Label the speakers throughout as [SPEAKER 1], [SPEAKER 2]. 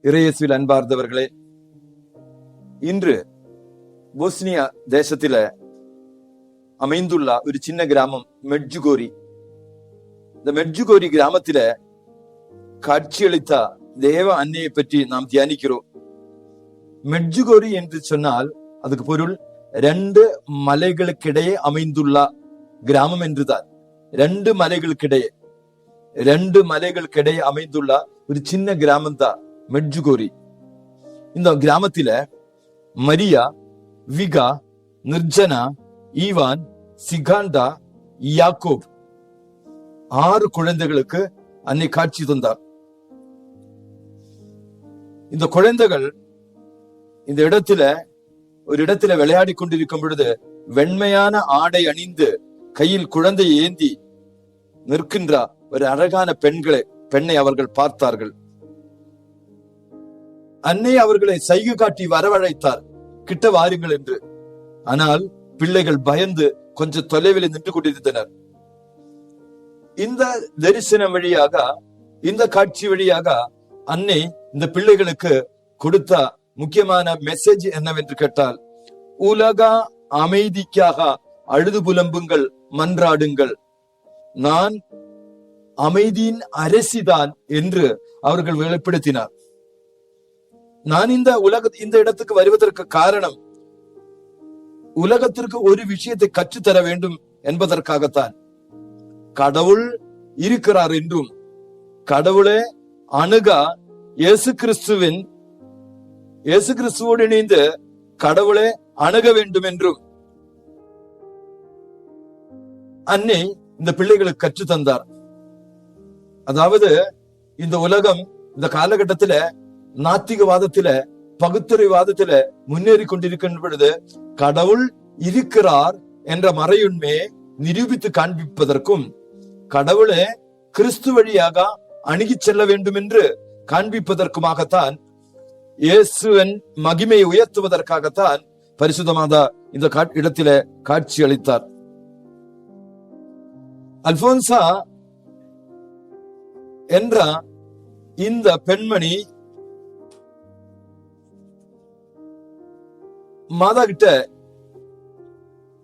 [SPEAKER 1] இறையேசுவில் அன்பார்ந்தவர்களே, இன்று போஸ்னியா தேசத்தில அமைந்துள்ள ஒரு சின்ன கிராமம் மெட்ஜுகோரி. இந்த மெட்ஜுகோரி கிராமத்தில காட்சியளித்த தேவ அன்னையை பற்றி நாம் தியானிக்கிறோம். மெட்ஜுகோரி என்று சொன்னால் அதுக்கு பொருள் ரெண்டு மலைகளுக்கிடையே அமைந்துள்ள கிராமம் என்றுதான். ரெண்டு மலைகளுக்கிடையே அமைந்துள்ள ஒரு சின்ன கிராமம் தான் மெட்ஜுகோரி. இந்த கிராமத்தில மரியா, விகா, நிர்ஜனா, ஈவான், சிகாண்டா, யாக்கோப் 6 குழந்தைகளுக்கு அன்னை காட்சி தந்தார். இந்த குழந்தைகள் இந்த ஒரு இடத்துல விளையாடி கொண்டிருக்கும் பொழுது வெண்மையான ஆடை அணிந்து கையில் குழந்தையை ஏந்தி நிற்கின்ற ஒரு அழகான பெண்ணை அவர்கள் பார்த்தார்கள். அன்னை அவர்களை சைகை காட்டி வரவழைத்தார், கிட்ட வாருங்கள் என்று. ஆனால் பிள்ளைகள் பயந்து கொஞ்சம் தொலைவில் நின்று கொண்டிருந்தனர். இந்த தரிசனம் வழியாக, இந்த காட்சி வழியாக அன்னை இந்த பிள்ளைகளுக்கு கொடுத்த முக்கியமான மெசேஜ் என்னவென்று கேட்டால், உலக அமைதிக்காக அழுது புலம்புங்கள், மன்றாடுங்கள், நான் அமைதியின் அரசிதான் என்று அவர்கள் வெளிப்படுத்தினார். நான் இந்த இடத்துக்கு வருவதற்கு காரணம் உலகத்திற்கு ஒரு விஷயத்தை கற்றுத்தர வேண்டும் என்பதற்காகத்தான். கடவுள் இருக்கிறார் என்றும், கடவுளை அணுக இயேசு கிறிஸ்துவோடு இணைந்து கடவுளை அணுக வேண்டும் என்றும் அன்னை இந்த பிள்ளைகளுக்கு கற்று தந்தார். அதாவது இந்த உலகம் இந்த காலகட்டத்தில நாத்திகவாதத்தில, பகுத்தறிவாதத்தில முன்னேறி கொண்டிருக்கின்ற பொழுது கடவுள் இருக்கிறார் என்ற மறையுண்மையை நிரூபித்து காண்பிப்பதற்கும், கடவுளை கிறிஸ்து வழியாக அணுகி செல்ல வேண்டும் என்று காண்பிப்பதற்குமாகத்தான், இயேசுவின் மகிமையை உயர்த்துவதற்காகத்தான் பரிசுத்த மாதா இந்த இடத்தில காட்சி அளித்தார். அல்போன்சா என்ற இந்த பெண்மணி மாதா கிட்ட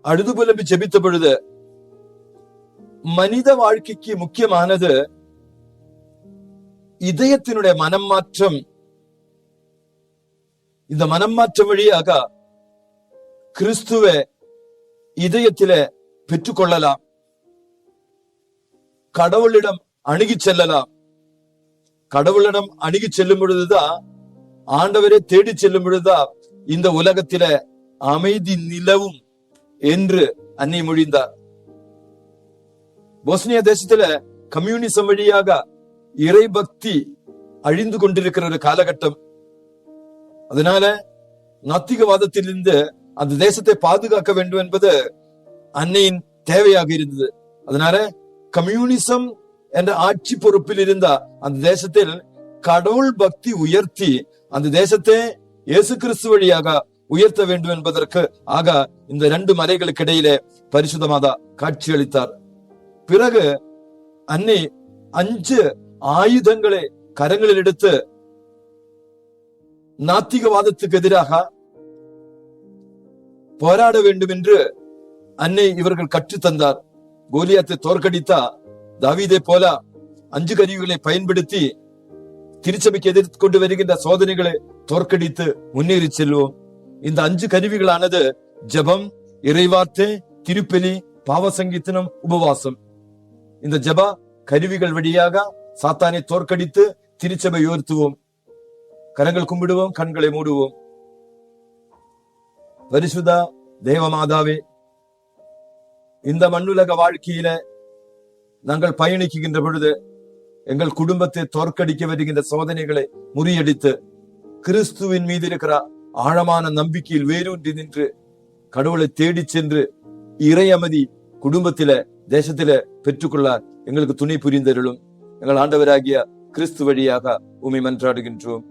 [SPEAKER 1] அழுது புலம்பி ஜெபித்த பொழுது, மனித வாழ்க்கைக்கு முக்கியமானது இதயத்தினுடைய மனம் மாற்றம். இந்த மனம் மாற்றம் வழியாக கிறிஸ்துவை இதயத்தில பெற்றுக்கொள்ளலாம், கடவுளிடம் அணுகி செல்லலாம். கடவுளிடம் அணுகி செல்லும் பொழுதுதான், ஆண்டவரை தேடி செல்லும் பொழுதுதான் இந்த உலகத்தில அமைதி நிலவும் என்று அன்னை மொழிந்தார். போஸ்னியா தேசத்துல கம்யூனிசம் வழியாக இறை பக்தி அழிந்து கொண்டிருக்கிற ஒரு காலகட்டம். அதனால நாத்திகவாதத்திலிருந்து அந்த தேசத்தை பாதுகாக்க வேண்டும் என்பது அன்னையின் தேவையாக இருந்தது. அதனால கம்யூனிசம் என்ற ஆட்சி பொறுப்பில் இருந்த அந்த தேசத்தில் கடவுள் பக்தி உயர்த்தி அந்த தேசத்தை இயேசு கிறிஸ்து வழியாக உயர்த்த வேண்டும் என்பதற்கு ஆக இந்த 2 மலைகளுக்கு இடையிலே பரிசுத்த மாதா காட்சி அளித்தார். பிறகு அன்னை 5 ஆயுதங்களை கரங்களில் எடுத்து நாத்திகவாதத்துக்கு எதிராக போராட வேண்டும் என்று அன்னை இவர்கள் கற்றுத்தந்தார். கோலியாத்தை தோற்கடித்தா தாவீதை போல 5 கருவிகளை பயன்படுத்தி திருச்சபைக்கு எதிர்த்து கொண்டு வருகின்ற சோதனைகளை தோற்கடித்து முன்னேறி செல்வோம். இந்த 5 கருவிகளானது ஜெபம், இறைவார்த்தை, திருப்பலி, பாவ சங்கீதனம், உபவாசம். இந்த ஜெப கருவிகள் வழியாக சாத்தானை தோற்கடித்து திருச்சபை உயர்த்துவோம். கரங்கள் கும்பிடுவோம், கண்களை மூடுவோம். பரிசுத்த தேவமாதாவே, இந்த மண்ணுலக வாழ்க்கையில நாங்கள் பயணிக்கின்ற பொழுது எங்கள் குடும்பத்தை தோற்கடிக்க வருகின்ற சோதனைகளை முறியடித்து கிறிஸ்துவின் மீது இருக்கிற ஆழமான நம்பிக்கையில் வேரூன்றி நின்று கடவுளை தேடி சென்று இறை அமைதி குடும்பத்தில, தேசத்தில பெற்றுக்கொள்ள எங்களுக்கு துணை புரிந்தருளும். எங்கள் ஆண்டவராகிய கிறிஸ்து வழியாக உம்மை மன்றாடுகின்றோம்.